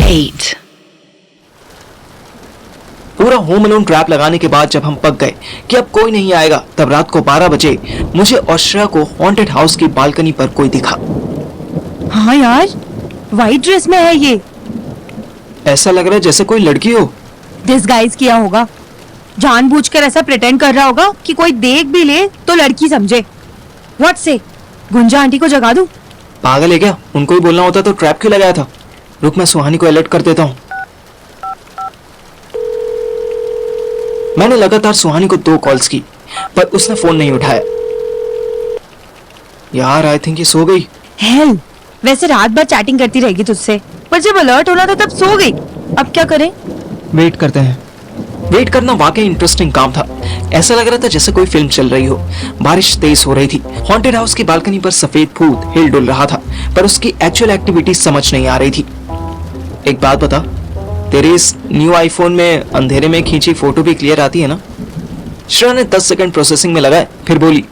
8. पूरा home alone trap लगाने के बाद जब हम पक गए कि अब कोई नहीं आएगा, तब रात को 12 बजे मुझे और श्रेया को हॉन्टेड हाउस की बालकनी पर कोई दिखा। हाँ यार, व्हाइट ड्रेस में है ये। ऐसा लग रहा है जैसे कोई लड़की हो। डिस्गाइज किया होगा, जानबूझकर ऐसा प्रिटेंड कर रहा होगा कि कोई देख भी ले तो लड़की समझे। व्हाट से, गुंजा आंटी को जगा दूं? पागल है क्या? उनको ही बोलना होता तो ट्रैप क्यों लगाया था? रुक, मैं सुहानी को अलर्ट कर देता हूँ। मैंने लगातार सुहानी को 2 कॉल्स की, पर उसने फोन नहीं उठाया। यार, आई थिंक ये सो गई। हेल, वैसे रात भर चैटिंग करती रहेगी तुझसे, पर जब अलर्ट होना था तब सो गई। अब क्या करें? वेट करते हैं। वेट करना वाकई इंटरेस्टिंग काम था। ऐसा लग रहा था जैसे कोई फिल्म चल रही हो। बारिश तेज हो रही थी। हॉन्टेड हाउस की बालकनी पर सफेद भूत हिल डुल रहा था, पर उसकी एक्चुअल एक्टिविटी समझ नहीं आ रही थी। एक बात बता, तेरे इस न्यू आईफोन में अंधेरे में खींची फोटो भी क्लियर आती है ना? श्रेया ने 10 सेकंड प्रोसेसिंग में लगाए, फिर बोली,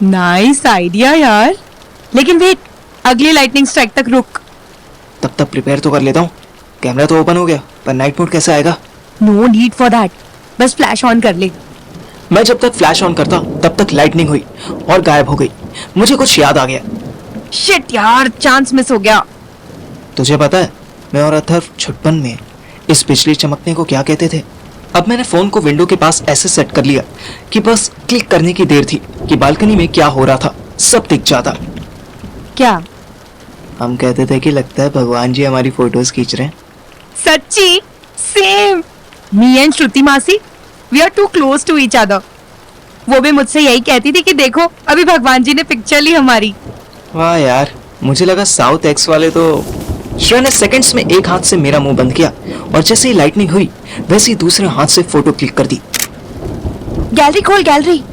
नाइस आइडिया यार, लेकिन वेट, अगली लाइटनिंग स्ट्राइक तक रुक। तब तक प्रिपेयर तो कर लेता हूँ। कैमरा तो ओपन हो गया, पर नाइट मोड कैसे आएगा? नो नीड फॉर दैट, बस फ्लैश ऑन कर ले। मैं जब तक फ्लैश ऑन करता तब तक लाइटनिंग हुई और गायब हो गई। मुझे कुछ याद आ गया। शिट यार, चांस मिस हो गया। तुझे पता है, मैं और अथर्व छुटपन में इस बिजली चमकने को क्या कहते थे? अब मैंने फोन को विंडो के पास ऐसे सेट कर लिया कि बस क्लिक करने की देर थी कि बालकनी में क्या हो रहा था सब दिख जाता। क्या? हम कहते थे कि लगता है भगवान जी हमारी फोटोज खींच रहे हैं। सच्ची? Same. Me and Shruti masi, we are too close to each other. वो भी मुझसे यही कहती थी कि देखो अभी भगवान जी ने पिक्चर ली हमारी। वाह यार, मुझे लगा साउथ एक्स वाले तो। श्रेया ने सेकंड्स में एक हाथ से मेरा मुंह बंद किया और जैसे ही लाइटनिंग हुई वैसे ही दूसरे हाथ से फोटो क्लिक कर दी। गैलरी खोल, गैलरी।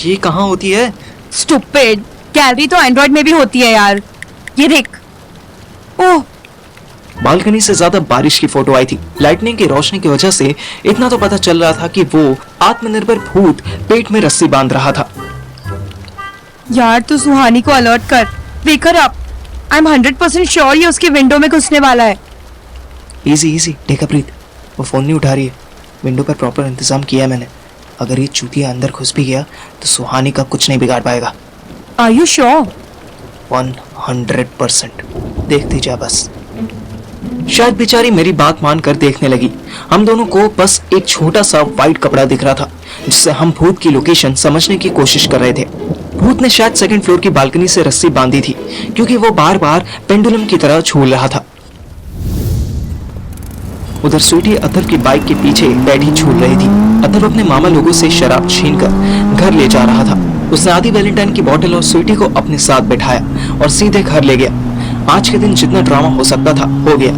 ये कहाँ होती है? स्टूपिड, गैलरी तो एंड्रॉइड में भी होती है यार। ये देख। ओह, बालकनी से ज्यादा बारिश की फोटो आई थी। लाइटनिंग की रोशनी की वजह से इतना तो पता चल रहा था कि वो आत्मनिर्भर भूत पेट में रस्सी बांध रहा था। यार तू सुहानी को अलर्ट कर, wake her up. I am 100% sure ये उसकी विंडो में घुसने वाला है। Easy easy, take a breath. वो फोन नहीं उठा रही है। विंडो पर प्रॉपर इंतजाम किया है मैंने। अगर ये चूतिया अंदर घुस भी गया तो सुहानी का कुछ नहीं बिगाड़ पाएगा। Are you sure? 100%। देखती जा बस। शायद बेचारी मेरी बात मानकर देखने लगी। हम दोनों को बस एक छोटा सा व्हाइट कपड़ा दिख रहा था जिससे हम भूत की लोकेशन समझने की कोशिश कर रहे थे। भूत ने शायद 2nd फ्लोर की बालकनी से रस्सी बांधी थी क्योंकि वो बार बार पेंडुलम की तरह झूल रहा था। उधर स्वीटी अथर्व की बाइक के पीछे बैठी झूल रही थी। अथर्व अपने मामा लोगों से शराब छीनकर घर ले जा रहा था। उसने आधी वैलेंटाइन की बोतल और स्वीटी को अपने साथ बैठाया और सीधे घर ले गया। आज के दिन जितना ड्रामा हो सकता था हो गया।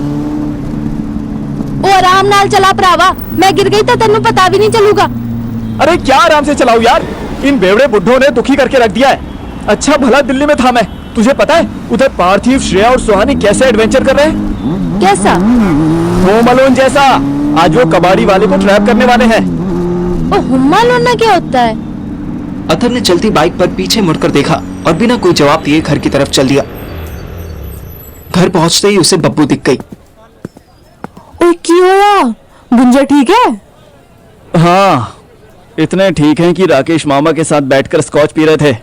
ओ आराम नाल चला भरावा, मैं गिर गई तो तेनू पता भी नहीं चलूगा। अरे क्या आराम से चलाऊं यार, इन बेवड़े बुड्ढों ने दुखी करके रख दिया है। अच्छा भला दिल्ली में था मैं, तुझे पता है उधर पार्थिव, श्रेया और सुहानी कैसे एडवेंचर कर रहे हैं? कैसा? होम अलोन जैसा। आज वो कबाड़ी वाले को ट्रैप करने वाले हैं। ओ होम अलोन क्या होता है? अथर्व ने चलती बाइक पर पीछे मुड़कर देखा और बिना कोई जवाब दिए घर की तरफ चल दिया। घर पहुंचते ही उसे बब्बू दिख गई। ओए क्यों हुआ? गुंजा ठीक है? हाँ, इतने ठीक हैं कि राकेश मामा के साथ बैठकर स्कॉच पी रहे थे।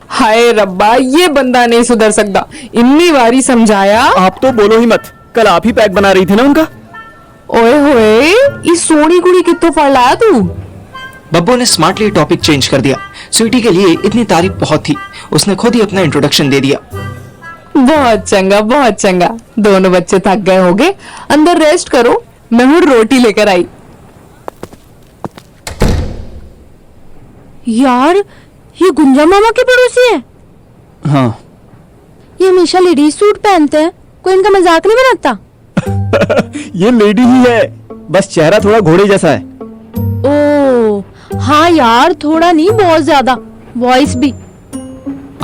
हाय रब्बा, ये बंदा नहीं सुधर सकता। इतनी बारी समझाया। आप तो बोलो ही मत, कल आप ही पैक बना रही थी ना उनका। ओए होए, इस सोनी कुड़ी कितो फल लाया तू? बब्बू ने स्मार्टली टॉपिक चेंज कर दिया। स्वीटी के लिए इतनी तारीफ बहुत थी, उसने खुद ही अपना इंट्रोडक्शन दे दिया। बहुत चंगा, बहुत चंगा। दोनों बच्चे थक गए होंगे, अंदर रेस्ट करो, मैं हूँ रोटी लेकर आई। यार ये गुंजा मामा के पड़ोसी है। हाँ। ये हमेशा लेडीज सूट पहनते हैं, कोई इनका मजाक नहीं बनाता? ये लेडी ही है, बस चेहरा थोड़ा घोड़े जैसा है। ओ हाँ यार, थोड़ा नहीं बहुत ज्यादा, वॉइस भी।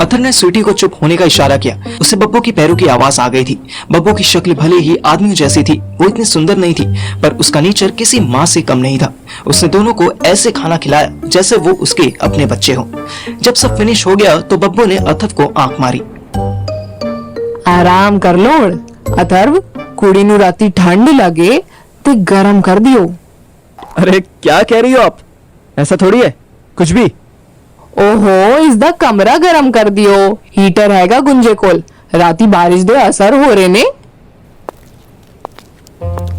अथर्व ने स्वीटी को चुप होने का इशारा किया। उसे बब्बू की पैरों की आवाज आ गई थी। बब्बू की शक्ल भले ही आदमी जैसी थी, वो इतनी सुंदर नहीं थी, पर उसका नेचर किसी माँ से कम नहीं था। उसने दोनों को ऐसे खाना खिलाया जैसे वो उसके अपने बच्चे हों। जब सब फिनिश हो गया तो बब्बू ने अथर्व को आंख मारी। आराम कर लो अथर्व, कुड़ी नु राती ठंड लगे ते गरम कर दियो। अरे क्या कह रही हो आप? ऐसा थोड़ी है कुछ भी। ओहो इसदा कमरा गरम कर दियो, हीटर हैगा गुंजे कोल, राती बारिश दे असर हो रहे ने।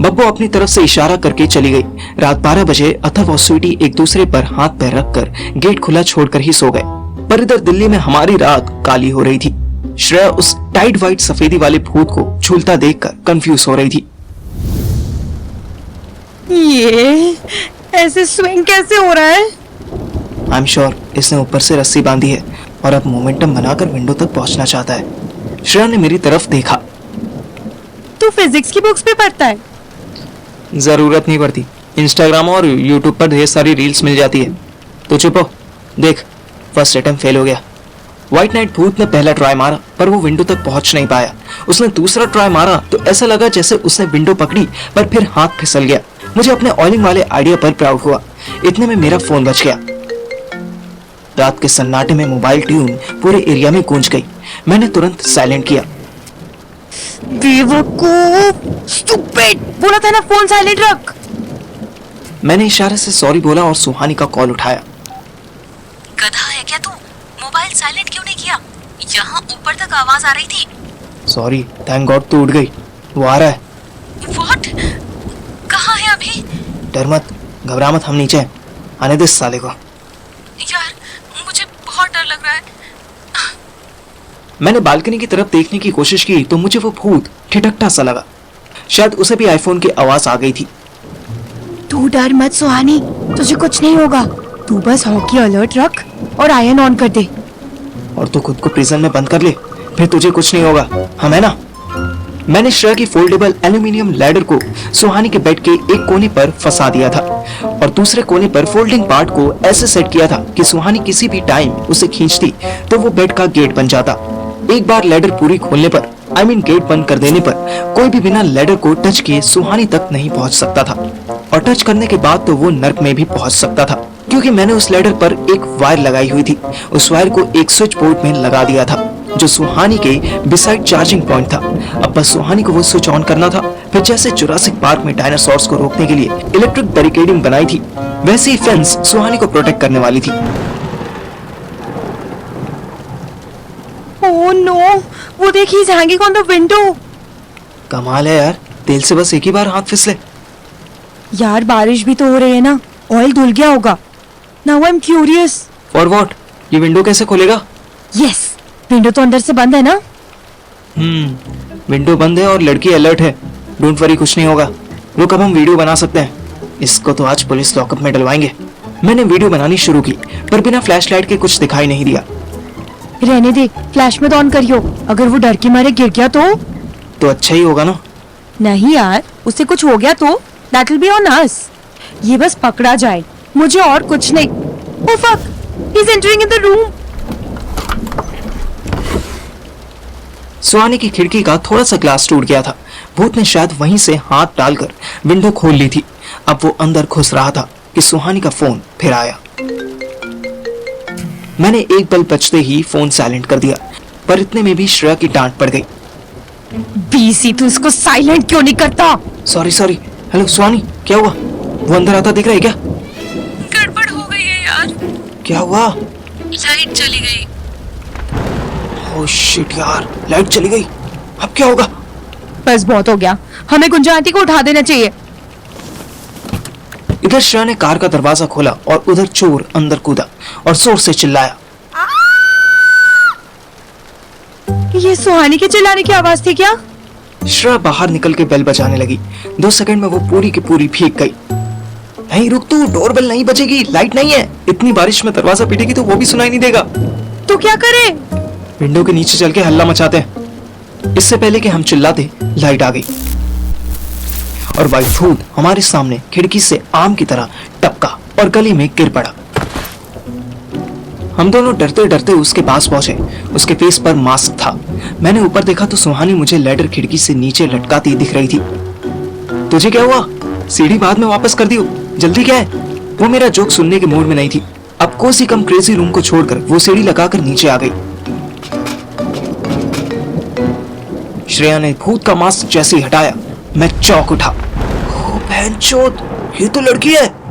बब्बू अपनी तरफ से इशारा करके चली गई। रात 12 बजे अथर्व और स्वीटी एक दूसरे पर हाथ पैर रखकर गेट खुला छोड़कर ही सो गए। पर इधर दिल्ली में हमारी रात काली हो रही थी। श्रेया उस टाइट व्हाइट सफेदी वाले भूत को झूलता देखकर कंफ्यूज हो रही थी। ये ऐसे स्विंग कैसे हो रहा है? आई एम श्योर इसने ऊपर से रस्सी बांधी है और अब मोमेंटम बनाकर विंडो तक पहुंचना चाहता है। श्रेया ने मेरी तरफ देखा। तू फिजिक्स की बुक्स पे पढ़ता है? जरूरत नहीं पड़ती, इंस्टाग्राम और यूट्यूब पर ढेर सारी रील्स मिल जाती है। तो चुप हो, देख फर्स्ट अटेम्प्ट फेल हो गया। व्हाइट नाइट भूत ने पहला ट्राई मारा पर वो विंडो तक पहुंच नहीं पाया। उसने दूसरा ट्राई मारा तो ऐसा लगा जैसे उसने विंडो पकड़ी पर फिर हाथ फिसल गया। मुझे अपने ऑयलिंग वाले आइडिया पर प्राउड हुआ। इतने में मेरा फोन बज गया। रात के सन्नाटे में मोबाइल ट्यून पूरे एरिया में गूंज गई। मैंने तुरंत साइलेंट किया। बेवकूफ, स्टूपिड, बोला था ना फोन साइलेंट रख। मैंने इशारे से सॉरी बोला और सुहानी का कॉल उठाया। गधा है क्या तू? मोबाइल साइलेंट क्यों नहीं किया? यहाँ ऊपर तक आवाज आ रही थी। सॉरी, थैंक गॉड तू उठ गई। वो आ रहा है। व्हाट? कहाँ है अभी? डर मत, घबरा मत, हम नीचे हैं। आने दे इस साले को। यार मुझे बहुत डर लग रहा है। मैंने बालकनी की तरफ देखने की कोशिश की तो मुझे वो भूत ठिठकता सा लगा। शायद उसे भी आईफोन की आवाज आ गई थी। तू डर मत सुहानी, तुझे कुछ नहीं होगा। तू बस हॉकी अलर्ट रख और आयरन ऑन कर दे। और तू खुद को प्रिजन में बंद कर ले, फिर तुझे कुछ नहीं होगा, हम है ना। मैंने श्रेया की फोल्डेबल एल्यूमिनियम लैडर को सुहानी के बेड के एक कोने पर फंसा दिया था और दूसरे कोने पर फोल्डिंग पार्ट को ऐसे सेट किया था कि सुहानी किसी भी टाइम उसे खींचती तो वो बेड का गेट बन जाता। एक बार लैडर पूरी खोलने पर, गेट बंद कर देने पर, कोई भी बिना लैडर को टच किए सुहानी तक नहीं पहुंच सकता था। और टच करने के बाद तो वो नर्क में भी पहुंच सकता था, क्योंकि मैंने उस लैडर पर एक वायर लगाई हुई थी। उस वायर को एक स्विच बोर्ड में लगा दिया था जो सुहानी के बिसाइड चार्जिंग पॉइंट था। अब बस सुहानी को वो स्विच ऑन करना था। फिर जैसे जुरासिक पार्क में डायनासोर्स को रोकने के लिए इलेक्ट्रिक बैरिकेडिंग बनाई थी, वैसे ही फेंस सुहानी को प्रोटेक्ट करने वाली थी। ओह नो, वो देखिए he's hanging on the window। कमाल है यार, तेल से बस एक ही बार हाथ फिसले। यार बारिश भी तो हो रही है ना, ऑयल धुल गया होगा। Now I'm curious। For what? ये विंडो कैसे खोलेगा? Yes, विंडो तो अंदर से बंद है ना। विंडो बंद है और लड़की अलर्ट है। डोंट वरी, कुछ नहीं होगा। रुक, अब हम वीडियो बना सकते हैं। इसको तो आज पुलिस लॉकअप में डलवाएंगे। मैंने वीडियो बनानी शुरू की पर बिना फ्लैशलाइट के कुछ दिखाई नहीं दिया। रहने दे, फ्लैश में तो ऑन करियो। अगर वो डर के मारे गिर गया तो अच्छा ही होगा ना। नहीं यार, उससे कुछ हो गया तो that will be on us। ये बस पकड़ा जाए, मुझे और कुछ नहीं। Oh fuck, he's entering in the room। सुहानी की खिड़की का थोड़ा सा ग्लास टूट गया था। भूत ने शायद वहीं से हाथ डालकर विंडो खोल ली थी। अब वो अंदर घुस रहा था कि सुहानी का फोन फिर आया। मैंने एक बल बजते ही फोन साइलेंट कर दिया, पर इतने में भी श्रेया की डांट पड़ गई। बीसी, तू इसको साइलेंट क्यों नहीं करता? सॉरी। हेलो सुहानी, क्या हुआ? वो अंदर आता दिख रहा है क्या? गड़बड़ हो गई है यार। क्या हुआ? लाइट चली गई। ओह शिट यार, लाइट चली गई। अब क्या होगा? बस बहुत हो गया, हमें गुंजा आंटी को उठा देना चाहिए। इधर श्रेया ने कार का दरवाजा खोला और उधर चोर अंदर कूदा और जोर से चिल्लाया। ये सुहानी के चिल्लाने की आवाज थी क्या? श्रेया बाहर निकल के बेल बजाने लगी। 2 सेकंड में वो पूरी की पूरी भीग गई। नहीं रुक तू, डोरबेल नहीं बजेगी, लाइट नहीं है। इतनी बारिश में दरवाजा पीटेगी तो वो भी सुनाई नहीं देगा। तो क्या करे? विंडो के नीचे चल के हल्ला मचाते हैं। इससे पहले कि हम चिल्लाते, लाइट आ गई और वाइट भूत हमारे सामने खिड़की से आम की तरह टपका और गली में गिर पड़ा। हम दोनों डरते डरते उसके पास पहुंचे। उसके फेस पर मास्क था। मैंने ऊपर देखा तो सुहानी मुझे लैडर खिड़की से नीचे लटकाती दिख रही थी। तुझे क्या हुआ? सीढ़ी बाद में वापस कर दियो, जल्दी क्या है? वो मेरा जोक सुनने के मूड में नहीं थी। अब कोसी कम क्रेजी रूम को छोड़कर वो सीढ़ी लगाकर नीचे आ गई। श्रेया ने भूत का मास्क जैसे ही हटाया, मैं चौंक उठा। ओ बहनचोद, ये तो लड़की है।